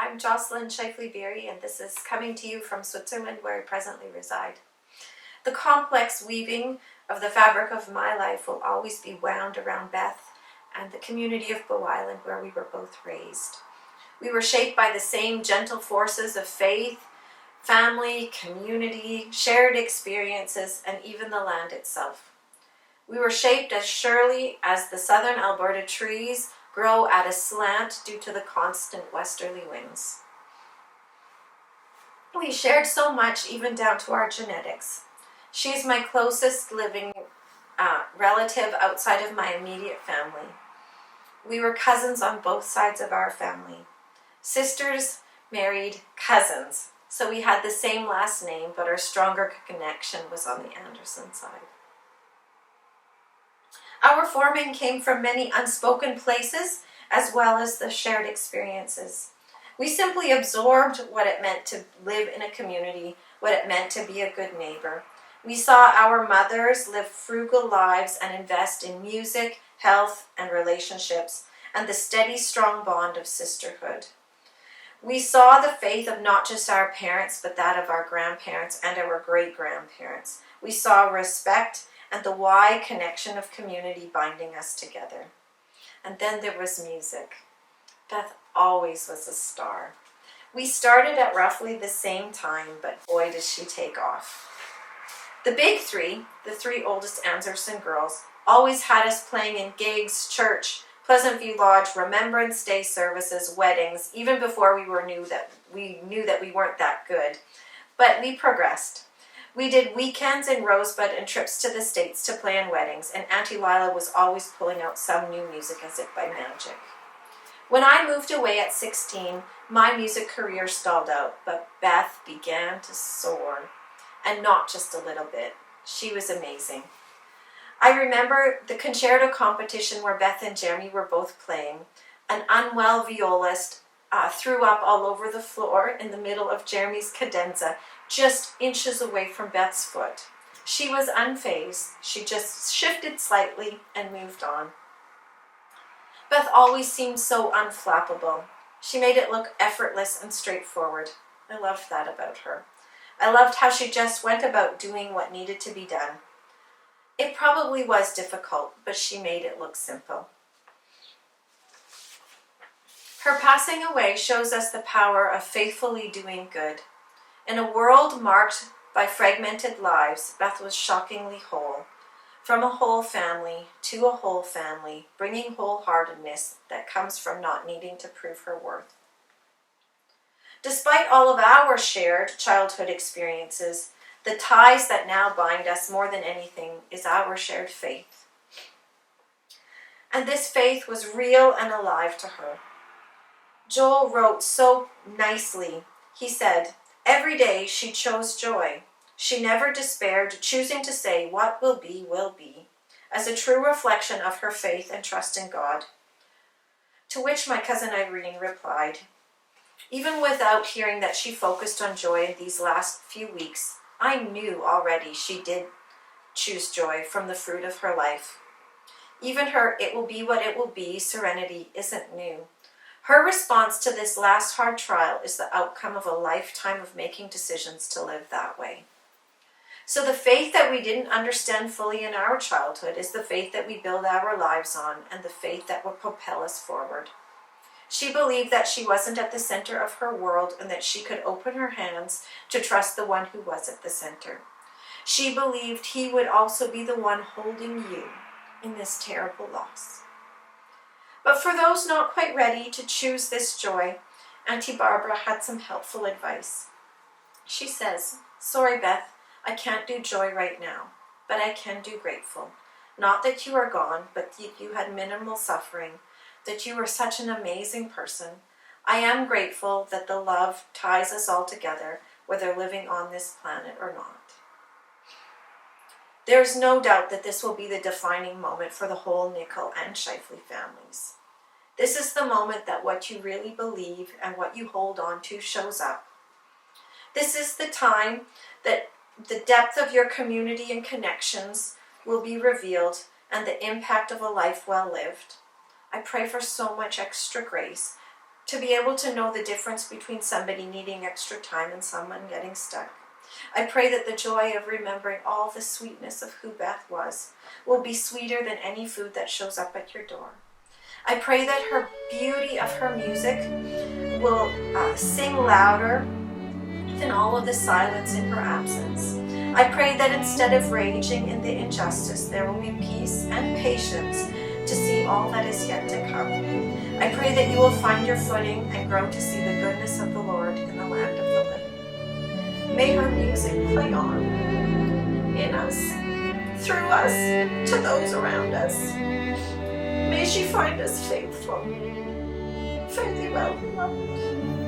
I'm Jocelyn Shifley-Beery, and this is coming to you from Switzerland, where I presently reside. The complex weaving of the fabric of my life will always be wound around Beth and the community of Bow Island, where we were both raised. We were shaped by the same gentle forces of faith, family, community, shared experiences, and even the land itself. We were shaped as surely as the southern Alberta trees grow at a slant due to the constant westerly winds. We shared so much, even down to our genetics. She's my closest living relative outside of my immediate family. We were cousins on both sides of our family. Sisters, married, cousins. So we had the same last name, but our stronger connection was on the Anderson side. Our forming came from many unspoken places, as well as the shared experiences. We simply absorbed what it meant to live in a community, what it meant to be a good neighbor. We saw our mothers live frugal lives and invest in music, health, and relationships, and the steady, strong bond of sisterhood. We saw the faith of not just our parents, but that of our grandparents and our great-grandparents. We saw respect and the wide connection of community binding us together. And then there was music. Beth always was a star. We started at roughly the same time, but boy does she take off. The big three, the three oldest Anderson girls, always had us playing in gigs, church, Pleasant View Lodge, Remembrance Day services, weddings, even before we knew that we weren't that good. But we progressed. We did weekends in Rosebud and trips to the States to play in weddings, and Auntie Lila was always pulling out some new music as if by magic. When I moved away at 16, my music career stalled out, but Beth began to soar. And not just a little bit. She was amazing. I remember the concerto competition where Beth and Jeremy were both playing. An unwell violist threw up all over the floor in the middle of Jeremy's cadenza, just inches away from Beth's foot. She was unfazed. She just shifted slightly and moved on. Beth always seemed so unflappable. She made it look effortless and straightforward. I loved that about her. I loved how she just went about doing what needed to be done. It probably was difficult, but she made it look simple. Her passing away shows us the power of faithfully doing good. In a world marked by fragmented lives, Beth was shockingly whole. From a whole family to a whole family, bringing wholeheartedness that comes from not needing to prove her worth. Despite all of our shared childhood experiences, the ties that now bind us more than anything is our shared faith. And this faith was real and alive to her. Joel wrote so nicely. He said, "Every day she chose joy. She never despaired, choosing to say, 'What will be,' as a true reflection of her faith and trust in God." To which my cousin Irene replied, "Even without hearing that she focused on joy in these last few weeks, I knew already she did choose joy from the fruit of her life. Even her 'it will be what it will be' serenity isn't new. Her response to this last hard trial is the outcome of a lifetime of making decisions to live that way." So the faith that we didn't understand fully in our childhood is the faith that we build our lives on, and the faith that will propel us forward. She believed that she wasn't at the center of her world and that she could open her hands to trust the one who was at the center. She believed he would also be the one holding you in this terrible loss. But for those not quite ready to choose this joy, Auntie Barbara had some helpful advice. She says, "Sorry, Beth, I can't do joy right now, but I can do grateful. Not that you are gone, but that you had minimal suffering, that you were such an amazing person. I am grateful that the love ties us all together, whether living on this planet or not." There is no doubt that this will be the defining moment for the whole Nickel and Shifley families. This is the moment that what you really believe and what you hold on to shows up. This is the time that the depth of your community and connections will be revealed and the impact of a life well lived. I pray for so much extra grace to be able to know the difference between somebody needing extra time and someone getting stuck. I pray that the joy of remembering all the sweetness of who Beth was will be sweeter than any food that shows up at your door. I pray that her beauty of her music will sing louder than all of the silence in her absence. I pray that instead of raging in the injustice, there will be peace and patience to see all that is yet to come. I pray that you will find your footing and grow to see the goodness of the Lord in the land of the living. May her music play on in us, through us, to those around us. May she find us faithful. Fare thee well, beloved.